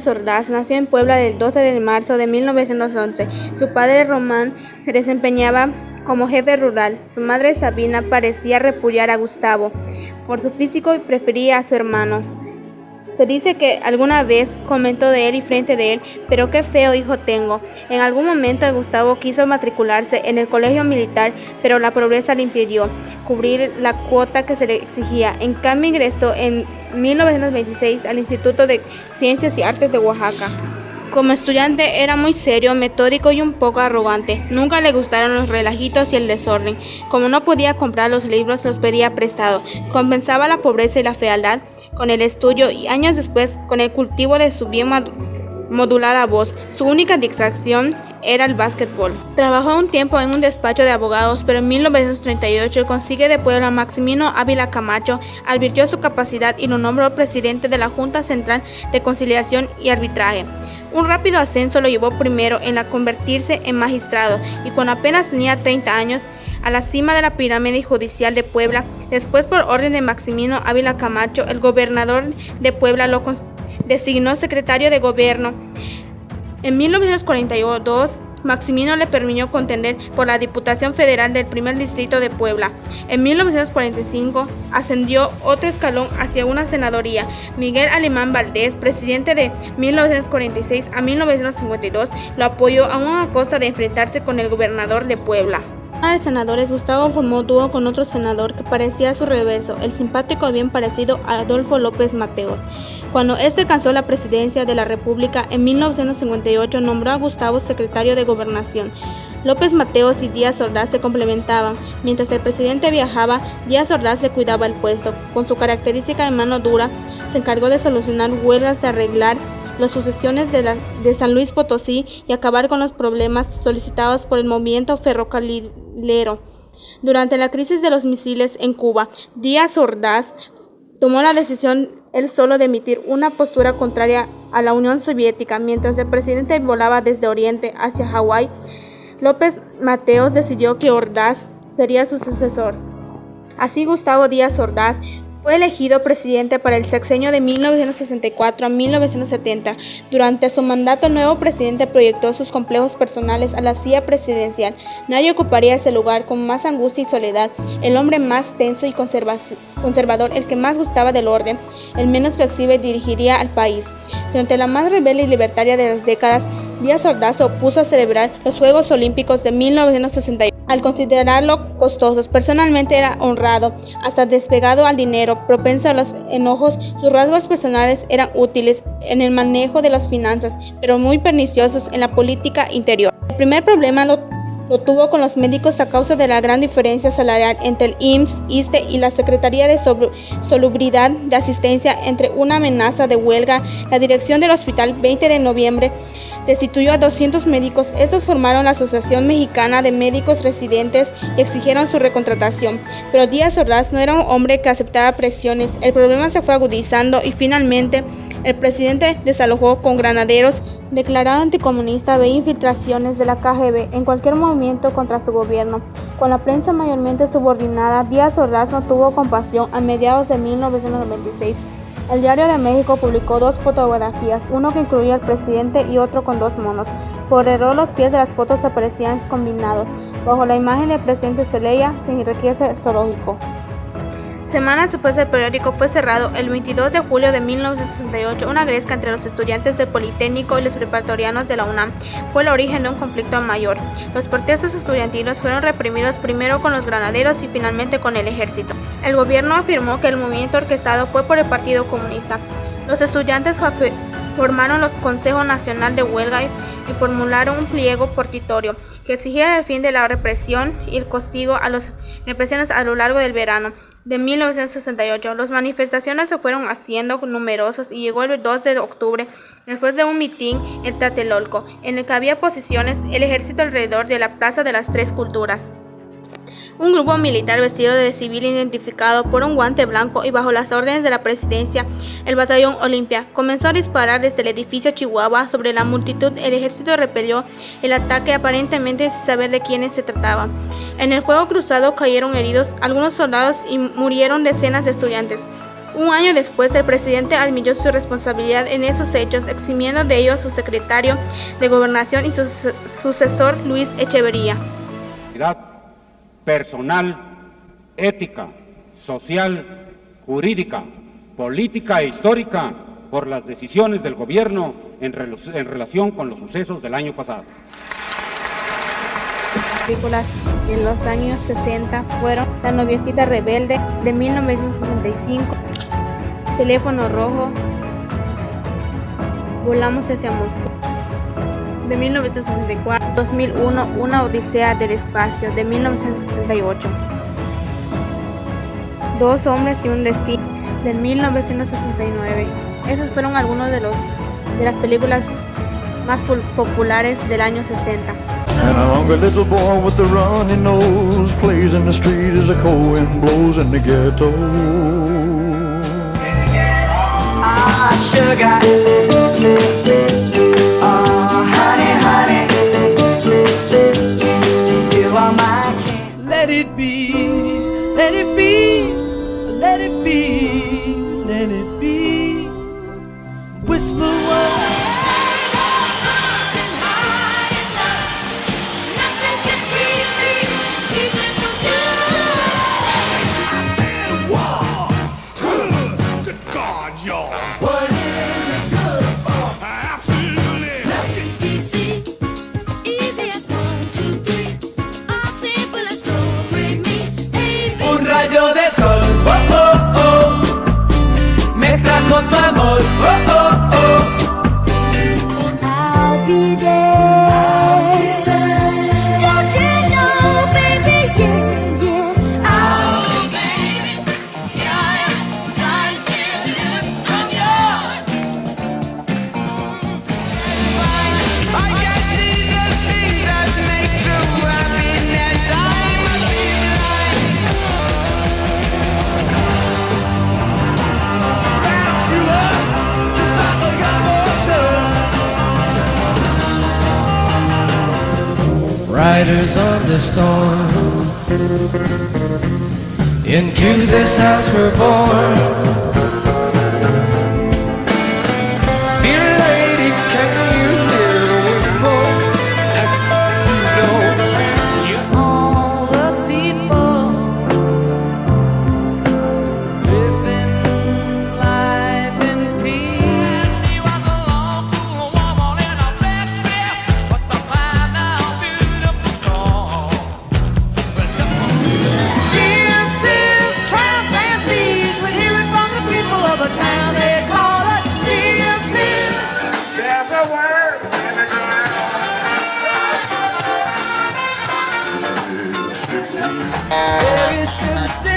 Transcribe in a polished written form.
Díaz Ordaz nació en Puebla el 12 de marzo de 1911. Su padre, Román, se desempeñaba como jefe rural. Su madre, Sabina, parecía repudiar a Gustavo por su físico y prefería a su hermano. Se dice que alguna vez comentó de él y frente de él: pero qué feo hijo tengo. En algún momento Gustavo quiso matricularse en el colegio militar, pero la pobreza le impidió cubrir la cuota que se le exigía. En cambio ingresó en 1926 al Instituto de Ciencias y Artes de Oaxaca. Como estudiante era muy serio, metódico y un poco arrogante. Nunca le gustaron los relajitos y el desorden. Como no podía comprar los libros, los pedía prestado. Compensaba la pobreza y la fealdad con el estudio y años después con el cultivo de su bien modulada voz. Su única distracción era el básquetbol. Trabajó un tiempo en un despacho de abogados, pero en 1938 el consigue de Puebla, Maximino Ávila Camacho, advirtió su capacidad y lo nombró presidente de la Junta Central de Conciliación y Arbitraje. Un rápido ascenso lo llevó primero en convertirse en magistrado y cuando apenas tenía 30 años a la cima de la pirámide judicial de Puebla. Después, por orden de Maximino Ávila Camacho, el gobernador de Puebla lo designó secretario de gobierno. En 1942, Maximino le permitió contender por la Diputación Federal del primer distrito de Puebla. En 1945 ascendió otro escalón hacia una senadoría. Miguel Alemán Valdés, presidente de 1946 a 1952, lo apoyó aún a costa de enfrentarse con el gobernador de Puebla. De senadores, Gustavo formó dúo con otro senador que parecía a su reverso, el simpático y bien parecido a Adolfo López Mateos. Cuando este alcanzó la presidencia de la República en 1958, nombró a Gustavo secretario de Gobernación. López Mateos y Díaz Ordaz se complementaban. Mientras el presidente viajaba, Díaz Ordaz le cuidaba el puesto. Con su característica de mano dura, se encargó de solucionar huelgas, de arreglar las sucesiones de San Luis Potosí y acabar con los problemas solicitados por el movimiento ferrocarrilero. Durante la crisis de los misiles en Cuba, Díaz Ordaz tomó la decisión él solo de emitir una postura contraria a la Unión Soviética. Mientras el presidente volaba desde Oriente hacia Hawái, López Mateos decidió que Ordaz sería su sucesor. Así, Gustavo Díaz Ordaz fue elegido presidente para el sexenio de 1964 a 1970. Durante su mandato, el nuevo presidente proyectó sus complejos personales a la silla presidencial. Nadie ocuparía ese lugar con más angustia y soledad. El hombre más tenso y conservador, el que más gustaba del orden, el menos flexible, dirigiría al país. Durante la más rebelde y libertaria de las décadas, Díaz Ordaz se opuso a celebrar los Juegos Olímpicos de 1968 al considerarlo costosos. Personalmente era honrado, hasta despegado al dinero, propenso a los enojos. Sus rasgos personales eran útiles en el manejo de las finanzas, pero muy perniciosos en la política interior. El primer problema lo tuvo con los médicos a causa de la gran diferencia salarial entre el IMSS, ISSSTE y la Secretaría de Salubridad de Asistencia. Entre una amenaza de huelga, la dirección del hospital 20 de noviembre destituyó a 200 médicos. Estos formaron la Asociación Mexicana de Médicos Residentes y exigieron su recontratación. Pero Díaz Ordaz no era un hombre que aceptaba presiones. El problema se fue agudizando y finalmente el presidente desalojó con granaderos. Declarado anticomunista, veía infiltraciones de la KGB en cualquier movimiento contra su gobierno. Con la prensa mayormente subordinada, Díaz Ordaz no tuvo compasión. A mediados de 1996, el Diario de México publicó dos fotografías, uno que incluía al presidente y otro con dos monos. Por error, los pies de las fotos aparecían combinados. Bajo la imagen del presidente se leía: se enriquece el zoológico. Semanas después, el periódico fue cerrado. El 22 de julio de 1968, una gresca entre los estudiantes del Politécnico y los preparatorianos de la UNAM fue el origen de un conflicto mayor. Los protestos estudiantiles fueron reprimidos primero con los granaderos y finalmente con el ejército. El gobierno afirmó que el movimiento orquestado fue por el Partido Comunista. Los estudiantes formaron el Consejo Nacional de Huelga y formularon un pliego petitorio que exigía el fin de la represión y el castigo a las represiones a lo largo del verano de 1968. Las manifestaciones se fueron haciendo numerosas y llegó el 2 de octubre, después de un mitin en Tlatelolco, en el que había posiciones el ejército alrededor de la Plaza de las Tres Culturas. Un grupo militar vestido de civil, identificado por un guante blanco y bajo las órdenes de la presidencia, el batallón Olimpia, comenzó a disparar desde el edificio Chihuahua sobre la multitud. El ejército repelió el ataque, aparentemente sin saber de quiénes se trataba. En el fuego cruzado cayeron heridos algunos soldados y murieron decenas de estudiantes. Un año después, el presidente admitió su responsabilidad en esos hechos, eximiendo de ello a su secretario de Gobernación y su sucesor, Luis Echeverría. Personal, ética, social, jurídica, política e histórica por las decisiones del gobierno en relación con los sucesos del año pasado. Películas en los años 60 fueron La noviecita rebelde de 1965, Teléfono rojo, Volamos hacia Moscú de 1964, 2001, Una odisea del espacio de 1968, Dos hombres y un destino de 1969. Esos fueron algunos de las películas más populares del año 60. And a hungry little boy with the runny nose plays in the street as the cold wind blows in the ghetto. Ah, sugar. Oh, honey, honey. You are my king. Let it be, let it be, let it be, let it be. Whisper one. Rayo de sol, oh, oh, oh, me trajo tu amor, oh, oh, oh. I'll be there. Don't you know, baby, yeah, yeah. Oh, baby, yeah, I'm still living from I can see the things that make true happiness. I must be Riders of the storm, into this house we're born. Dear lady, can you hear the whisper? And all the people living life in peace. She was a long, cool woman in a black dress, but the fine now beautiful song. Gypsies, tramps, and thieves, we hear it from the people of the town. They call us gypsies. There's a word in the ground. There is superstition.